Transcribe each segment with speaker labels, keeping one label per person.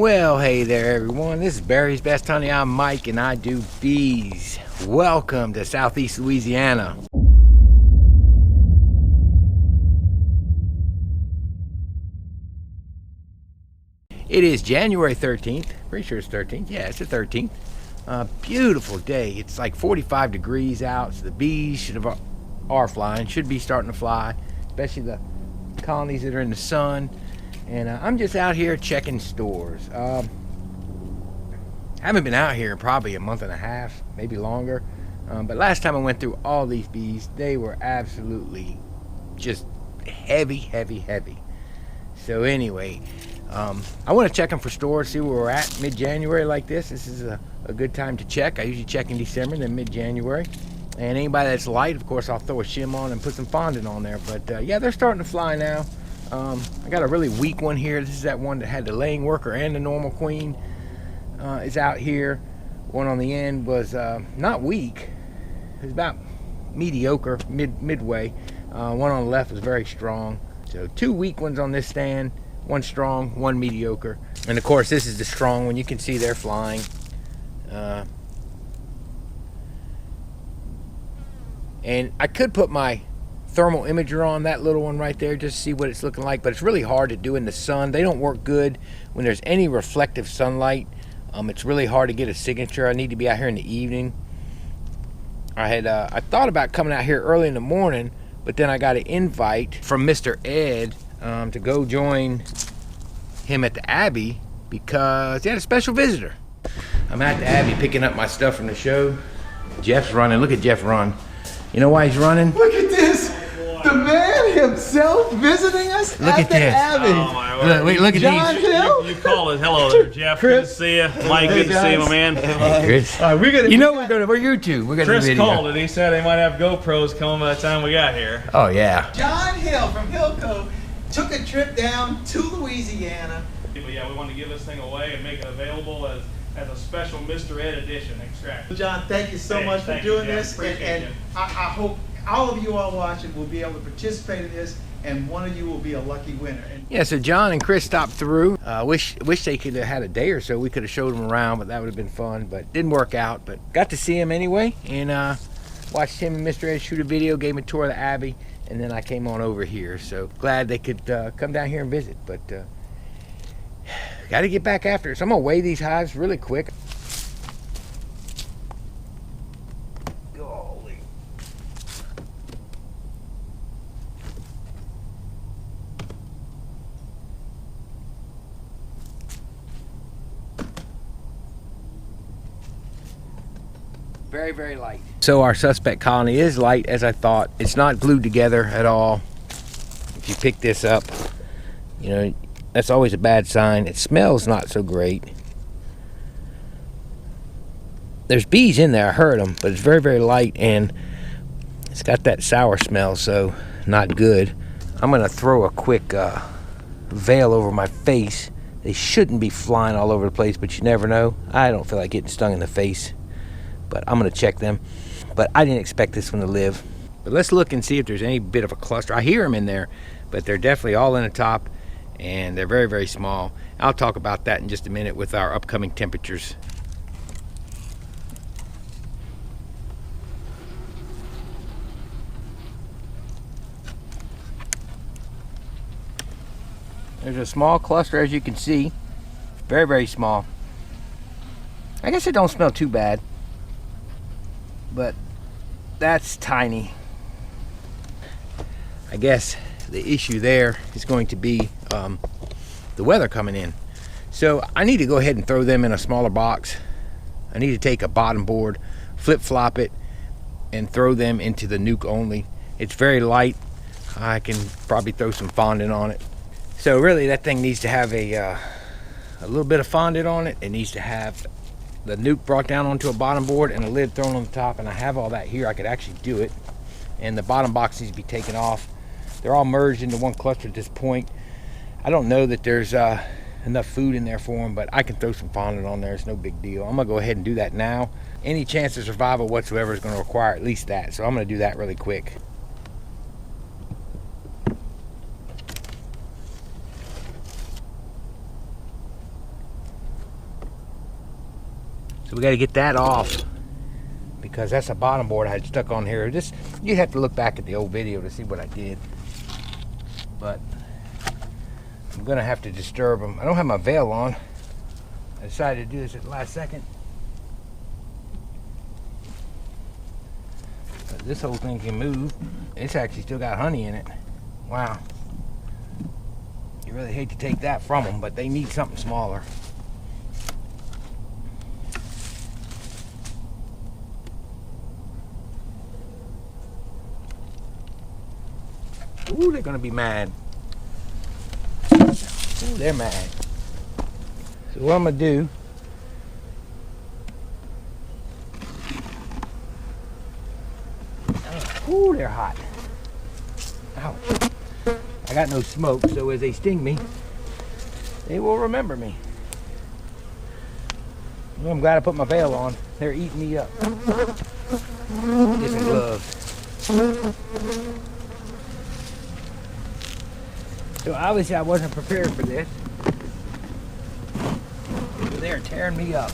Speaker 1: Well, hey there everyone, this is Barry's Best Honey. I'm Mike and I do bees. Welcome to Southeast Louisiana. It is January 13th, pretty sure it's 13th, yeah it's the 13th. Beautiful day, it's like 45 degrees out, so the bees are flying, should be starting to fly, especially the colonies that are in the sun. And I'm just out here checking stores. I haven't been out here in probably a month and a half, maybe longer. But last time I went through all these bees, they were absolutely just heavy. So anyway, I want to check them for stores, see where we're at mid-January like this. This is a good time to check. I usually check in December, then mid-January. And anybody that's light, of course, I'll throw a shim on and put some fondant on there. But yeah, they're starting to fly now. I got a really weak one here. This is that one that had the laying worker and the normal queen is out here. One on the end was not weak. It was about mediocre, midway. One on the left was very strong. So two weak ones on this stand. One strong, one mediocre. And of course this is the strong one. You can see they're flying. And I could put my thermal imager on that little one right there just to see what it's looking like, but it's really hard to do in the sun. They don't work good when there's any reflective sunlight. It's really hard to get a signature. I need to be out here in the evening. I thought about coming out here early in the morning, but then I got an invite from Mr. Ed to go join him at the Abbey because he had a special visitor. I'm at the Abbey picking up my stuff from the show. Jeff's running. Look at Jeff run. You know why he's running?
Speaker 2: Look at this! The man himself visiting us at the Abbey.
Speaker 3: Oh my word.
Speaker 1: Look at
Speaker 2: John
Speaker 1: these.
Speaker 2: Hill?
Speaker 3: You call it. Hello there, Jeff.
Speaker 2: Chris.
Speaker 3: Good to see you. Mike, good to see you, my man.
Speaker 1: Hey, Chris.
Speaker 2: We're gonna.
Speaker 1: You know we're YouTube. We're gonna do
Speaker 3: Chris
Speaker 1: video.
Speaker 3: called it. He said they might have GoPros coming by the time we got here.
Speaker 1: Oh yeah.
Speaker 2: John Hill from Hillco took a trip down to Louisiana.
Speaker 3: But yeah, we want to give this thing away and make it available as a special Mr. Ed edition extract.
Speaker 2: John, thank you so
Speaker 3: Hey,
Speaker 2: much for
Speaker 3: thank you,
Speaker 2: doing
Speaker 3: Jeff.
Speaker 2: this,
Speaker 3: Appreciate
Speaker 2: and
Speaker 3: you.
Speaker 2: I hope all of you all watching will be able to participate in this, and one of you will be a lucky winner. And
Speaker 1: Yeah, so John and Chris stopped through. Wish they could have had a day or so. We could have showed them around, but that would have been fun. But didn't work out. But got to see him anyway, and watched him and Mr. Ed shoot a video, gave him a tour of the Abbey, and then I came on over here. So glad they could come down here and visit. But got to get back after it. So I'm gonna weigh these hives really quick. Golly. Very light. So our suspect colony is light as I thought. It's not glued together at all. If you pick this up, you know, that's always a bad sign. It smells not so great. There's bees in there, I heard them, but it's very light and it's got that sour smell, so not good. I'm gonna throw a quick veil over my face. They shouldn't be flying all over the place, but you never know. I don't feel like getting stung in the face, but I'm gonna check them. But I didn't expect this one to live. But let's look and see if there's any bit of a cluster. I hear them in there, but they're definitely all in the top and they're very small. I'll talk about that in just a minute with our upcoming temperatures. There's a small cluster, as you can see. Very small. I guess it don't smell too bad, but that's tiny. I guess the issue there is going to be the weather coming in. So I need to go ahead and throw them in a smaller box. I need to take a bottom board, flip-flop it, and throw them into the nuke only. It's very light. I can probably throw some fondant on it. So really that thing needs to have a little bit of fondant on it. It needs to have the nuke brought down onto a bottom board and a lid thrown on the top, and I have all that here. I could actually do it. And the bottom box needs to be taken off. They're all merged into one cluster at this point. I don't know that there's enough food in there for them, but I can throw some fondant on there. It's no big deal. I'm gonna go ahead and do that now. Any chance of survival whatsoever is gonna require at least that, so I'm gonna do that really quick. So we got to get that off, because that's a bottom board I had stuck on here. Just, you have to look back at the old video to see what I did. But I'm gonna have to disturb them. I don't have my veil on. I decided to do this at the last second. But this whole thing can move. It's actually still got honey in it. Wow. You really hate to take that from them, but they need something smaller. Ooh, they're gonna be mad. Ooh, they're mad. So what I'm gonna do, ooh, they're hot. Ouch. I got no smoke, so as they sting me, they will remember me. Well, I'm glad I put my veil on. They're eating me up. Get some gloves. So obviously I wasn't prepared for this. They're tearing me up.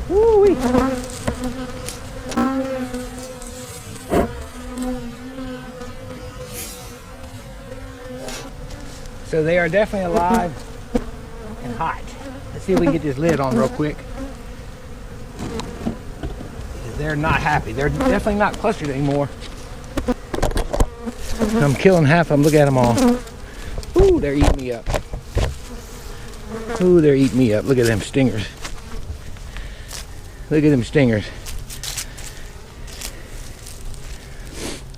Speaker 1: Woo-wee. So they are definitely alive and hot. Let's see if we can get this lid on real quick. They're not happy. They're definitely not clustered anymore. I'm killing half of them. Look at them all. Ooh, they're eating me up. Ooh, they're eating me up. Look at them stingers. Look at them stingers.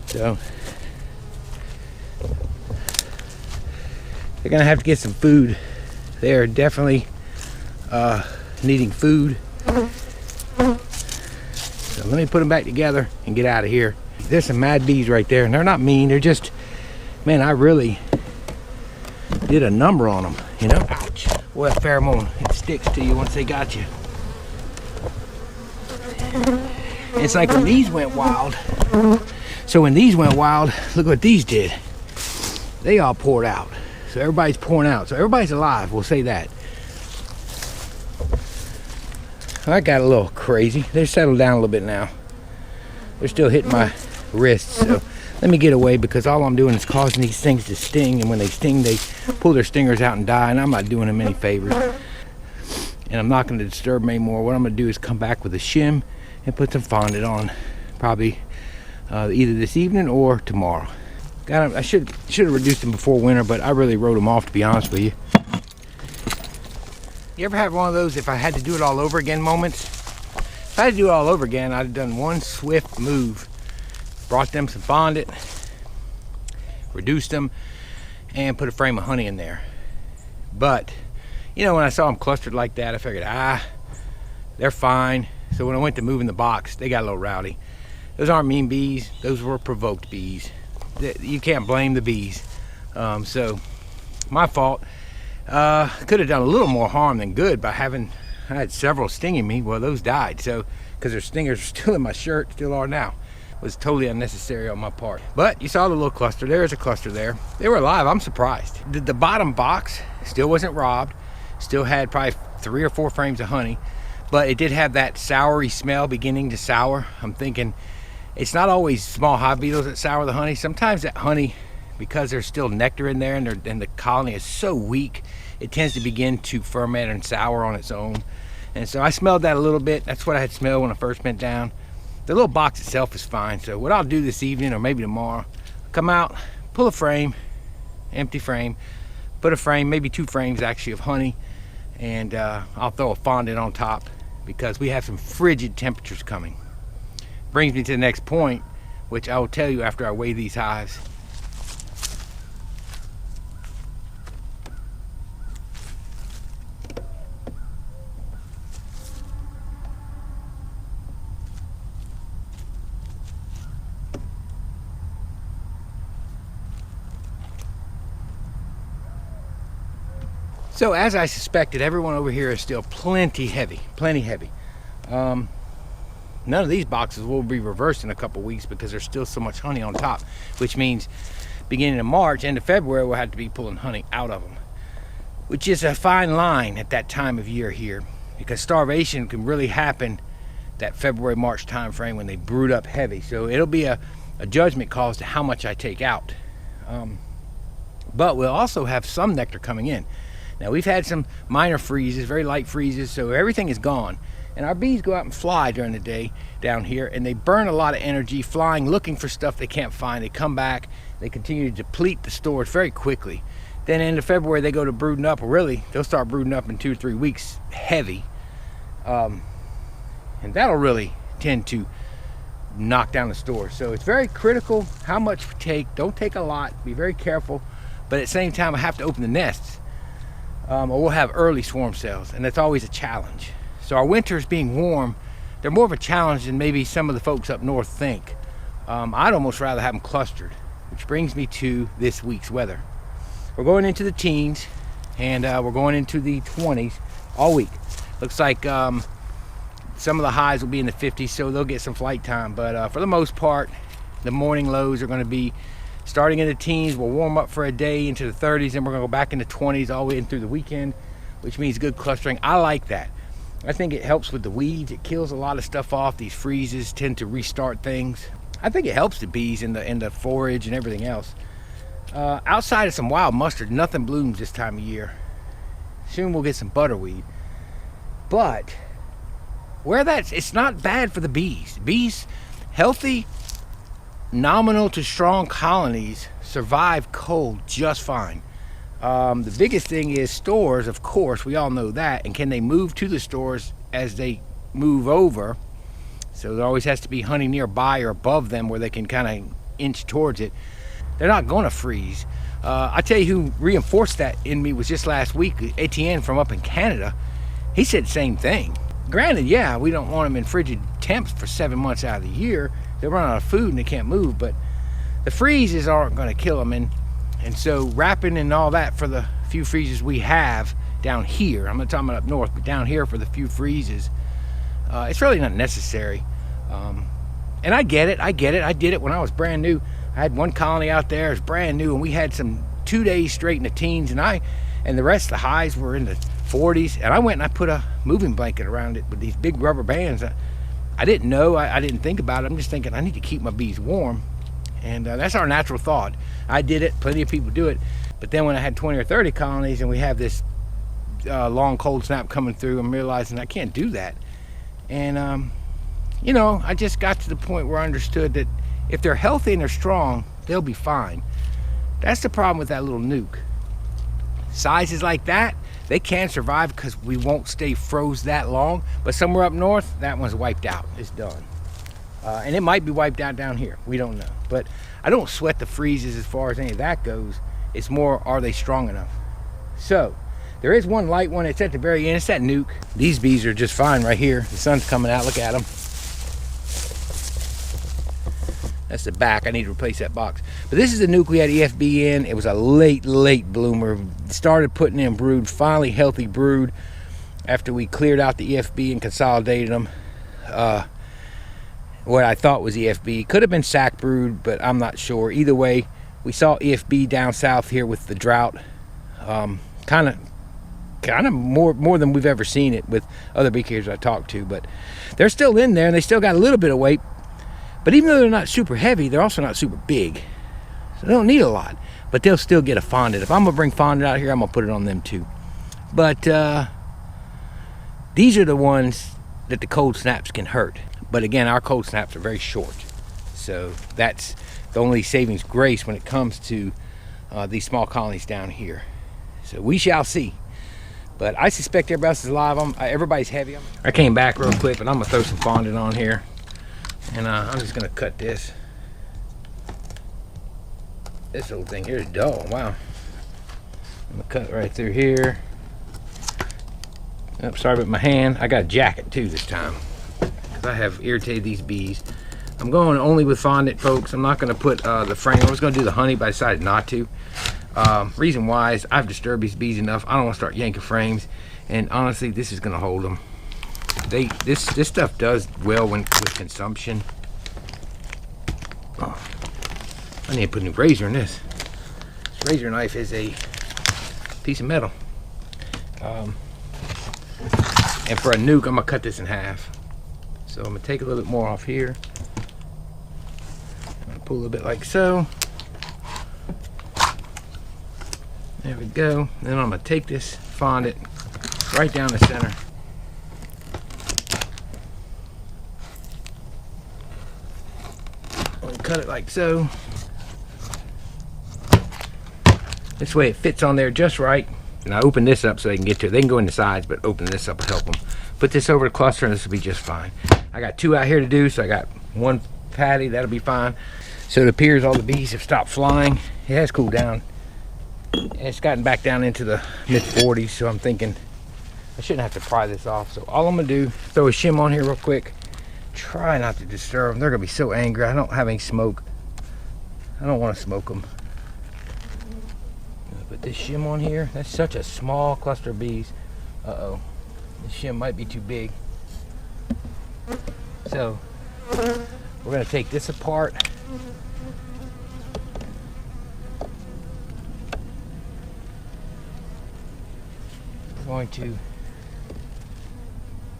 Speaker 1: So they're gonna have to get some food. They are definitely needing food. So let me put them back together and get out of here. There's some mad bees right there, and they're not mean. They're just, man, I really did a number on them, you know? Ouch. Well, that pheromone, it sticks to you once they got you. It's like when these went wild. So when these went wild, look what these did. They all poured out. So everybody's pouring out. So everybody's alive, we'll say that. I got a little crazy. They're settled down a little bit now. They're still hitting my wrists, so let me get away, because all I'm doing is causing these things to sting, and when they sting, they pull their stingers out and die, and I'm not doing them any favors. And I'm not going to disturb them anymore. What I'm going to do is come back with a shim and put some fondant on, probably either this evening or tomorrow. I should have reduced them before winter, but I really wrote them off, to be honest with you. You ever have one of those if I had to do it all over again moments? If I had to do it all over again, I'd have done one swift move. Brought them some fondant, reduced them, and put a frame of honey in there. But, you know, when I saw them clustered like that, I figured, they're fine. So when I went to move in the box, they got a little rowdy. Those aren't mean bees. Those were provoked bees. You can't blame the bees. So, my fault. Could have done a little more harm than good by I had several stinging me. Well, those died, so, because their stingers are still in my shirt, still are now. It was totally unnecessary on my part. But you saw the little cluster. There is a cluster there. They were alive. I'm surprised. The bottom box still wasn't robbed. Still had probably 3 or 4 frames of honey, but it did have that soury smell, beginning to sour. I'm thinking it's not always small hive beetles that sour the honey. Sometimes that honey, because there's still nectar in there and the colony is so weak, it tends to begin to ferment and sour on its own. And so I smelled that a little bit. That's what I had smelled when I first went down. The little box itself is fine. So what I'll do this evening or maybe tomorrow, come out, pull a frame, empty frame, put a frame, maybe 2 frames actually of honey, and I'll throw a fondant on top, because we have some frigid temperatures coming. Brings me to the next point, which I will tell you after I weigh these hives. So as I suspected, everyone over here is still plenty heavy. None of these boxes will be reversed in a couple weeks because there's still so much honey on top, which means beginning of March, end of February, we'll have to be pulling honey out of them. which is a fine line at that time of year here, because starvation can really happen that February, March time frame when they brood up heavy. So it'll be a judgment call as to how much I take out. But we'll also have some nectar coming in. Now we've had some minor freezes, very light freezes, so everything is gone. And our bees go out and fly during the day down here, and they burn a lot of energy flying, looking for stuff they can't find. They come back, they continue to deplete the stores very quickly. Then into February they go to brooding up, or really they'll start brooding up in 2 or 3 weeks heavy. And that'll really tend to knock down the store. So it's very critical how much we take. Don't take a lot, be very careful, but at the same time I have to open the nests, or we'll have early swarm cells, and that's always a challenge. So our winters being warm, they're more of a challenge than maybe some of the folks up north think. I'd almost rather have them clustered, which brings me to this week's weather. We're going into the teens, and we're going into the 20s all week. Looks like some of the highs will be in the 50s, so they'll get some flight time. But for the most part, the morning lows are going to be starting in the teens. We'll warm up for a day into the 30s, and we're going to go back into 20s all the way in through the weekend, which means good clustering. I like that. I think it helps with the weeds. It kills a lot of stuff off. These freezes tend to restart things. I think it helps the bees in the forage and everything else. Outside of some wild mustard, nothing blooms this time of year. Soon we'll get some butterweed. But where it's not bad for the bees. Bees, healthy, nominal to strong colonies survive cold just fine. The biggest thing is stores, of course, we all know that, and can they move to the stores as they move over? So there always has to be honey nearby or above them where they can kind of inch towards it. They're not going to freeze. I tell you who reinforced that in me was just last week, Etienne from up in Canada. He said the same thing. Granted, yeah, we don't want them in frigid temps for 7 months out of the year. They'll run out of food and they can't move, but the freezes aren't going to kill them. And so wrapping and all that for the few freezes we have down here, I'm not talking about up north, but down here for the few freezes, it's really not necessary. And I get it. I did it when I was brand new. I had one colony out there, it was brand new, and we had some 2 days straight in the teens, and the rest of the highs were in the 40s, and I went and I put a moving blanket around it with these big rubber bands. I didn't know, I didn't think about it. I'm just thinking I need to keep my bees warm, and that's our natural thought. I did it, plenty of people do it, but then when I had 20 or 30 colonies and we have this long cold snap coming through, I'm realizing I can't do that. And you know, I just got to the point where I understood that if they're healthy and they're strong, they'll be fine. That's the problem with that little nuke. Sizes like that, they can survive because we won't stay froze that long, but somewhere up north, that one's wiped out. It's done. And it might be wiped out down here. We don't know. But I don't sweat the freezes as far as any of that goes. It's more, are they strong enough? So, there is one light one. It's at the very end. It's that nuke. These bees are just fine right here. The sun's coming out. Look at them. That's the back. I need to replace that box. But this is the nuke we had EFB in. It was a late bloomer. Started putting in brood. Finally healthy brood after we cleared out the EFB and consolidated them. What I thought was EFB. Could have been sac brood, but I'm not sure. Either way, we saw EFB down south here with the drought. Kind of more than we've ever seen it with other beekeepers I talked to. But they're still in there, and they still got a little bit of weight. But even though they're not super heavy, they're also not super big. So they don't need a lot. But they'll still get a fondant. If I'm going to bring fondant out here, I'm going to put it on them too. But these are the ones that the cold snaps can hurt. But again, our cold snaps are very short. So that's the only savings grace when it comes to these small colonies down here. So we shall see. But I suspect everybody else is alive. Everybody's heavy. I came back real quick, but I'm going to throw some fondant on here. And I'm just going to cut this. This little thing here is dull. Wow. I'm going to cut right through here. Oops, sorry about my hand. I got a jacket too this time, because I have irritated these bees. I'm going only with fondant, folks. I'm not going to put the frame. I was going to do the honey, but I decided not to. Reason why is I've disturbed these bees enough. I don't want to start yanking frames. And honestly, this is going to hold them. This stuff does well with consumption. Oh, I need to put a new razor in this. This razor knife is a piece of metal. And for a nuke, I'm gonna cut this in half. So I'm gonna take a little bit more off here. I'm gonna pull a little bit like so. There we go. Then I'm gonna take this fondant right down the center. I'm gonna cut it like so. This way it fits on there just right. And I open this up so they can get to it. They can go in the sides, but open this up will help them. Put this over the cluster and this will be just fine. I got 2 out here to do, so I got 1 patty, that'll be fine. So it appears all the bees have stopped flying. It has cooled down. And it's gotten back down into the mid 40s, so I'm thinking I shouldn't have to pry this off. So all I'm gonna do, throw a shim on here real quick. Try not to disturb them. They're gonna be so angry. I don't have any smoke. I don't wanna smoke them. Put this shim on here. That's such a small cluster of bees. Uh-oh. The shim might be too big. So we're gonna take this apart. We're going to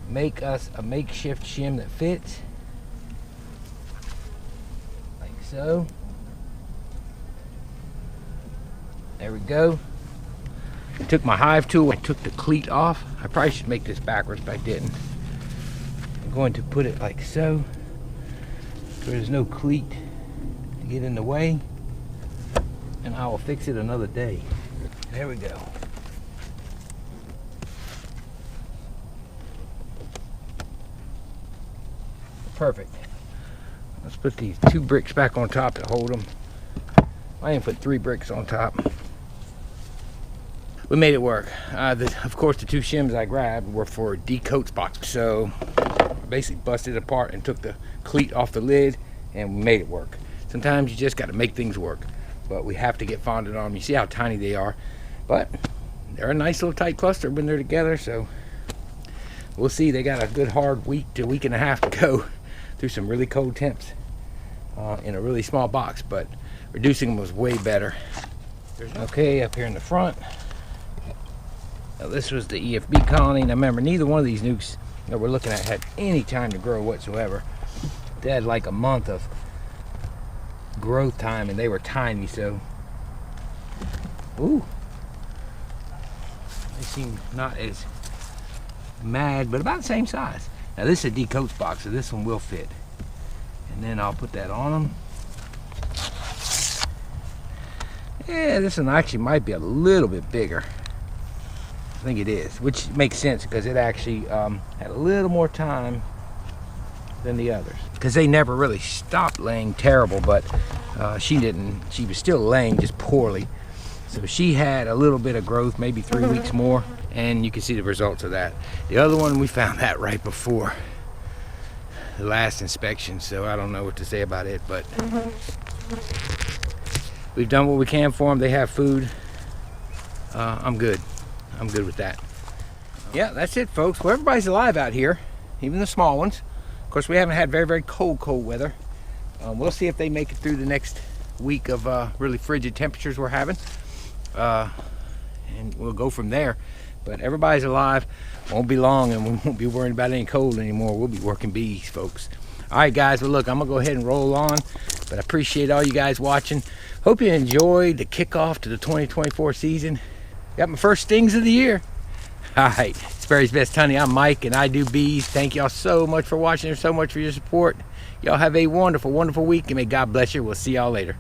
Speaker 1: make us a makeshift shim that fits. Like so. There we go. I took my hive tool, I took the cleat off. I probably should make this backwards, but I didn't. I'm going to put it like so. There's no cleat to get in the way. And I will fix it another day. There we go. Perfect. Let's put these 2 bricks back on top to hold them. I even put 3 bricks on top. We made it work. Of course, the 2 shims I grabbed were for decoat spots. So I basically busted it apart and took the cleat off the lid and we made it work. Sometimes you just got to make things work. But we have to get fondant on them. You see how tiny they are. But they're a nice little tight cluster when they're together. So we'll see. They got a good hard week to week and a half to go through some really cold temps in a really small box. But reducing them was way better. Okay, up here in the front. Now this was the EFB colony. Now remember, neither one of these nukes that we're looking at had any time to grow whatsoever. They had like a month of growth time and they were tiny, so ooh, they seem not as mad, but about the same size. Now this is a decoats box, so this one will fit. And then I'll put that on them. Yeah, this one actually might be a little bit bigger. I think it is, which makes sense because it actually had a little more time than the others. Because they never really stopped laying terrible, but she was still laying just poorly. So she had a little bit of growth, maybe 3 weeks more, and you can see the results of that. The other one, we found that right before the last inspection, so I don't know what to say about it, but we've done what we can for them. They have food. I'm good. I'm good with that. Yeah, that's it, folks. Well, everybody's alive out here, even the small ones. Of course, we haven't had very, very cold weather. We'll see if they make it through the next week of really frigid temperatures we're having. And we'll go from there. But everybody's alive. Won't be long, and we won't be worrying about any cold anymore. We'll be working bees, folks. All right, guys. Well, look, I'm going to go ahead and roll on. But I appreciate all you guys watching. Hope you enjoyed the kickoff to the 2024 season. Got my first stings of the year. All right, Sperry's Best Honey. I'm Mike, and I do bees. Thank y'all so much for watching and so much for your support. Y'all have a wonderful, wonderful week, and may God bless you. We'll see y'all later.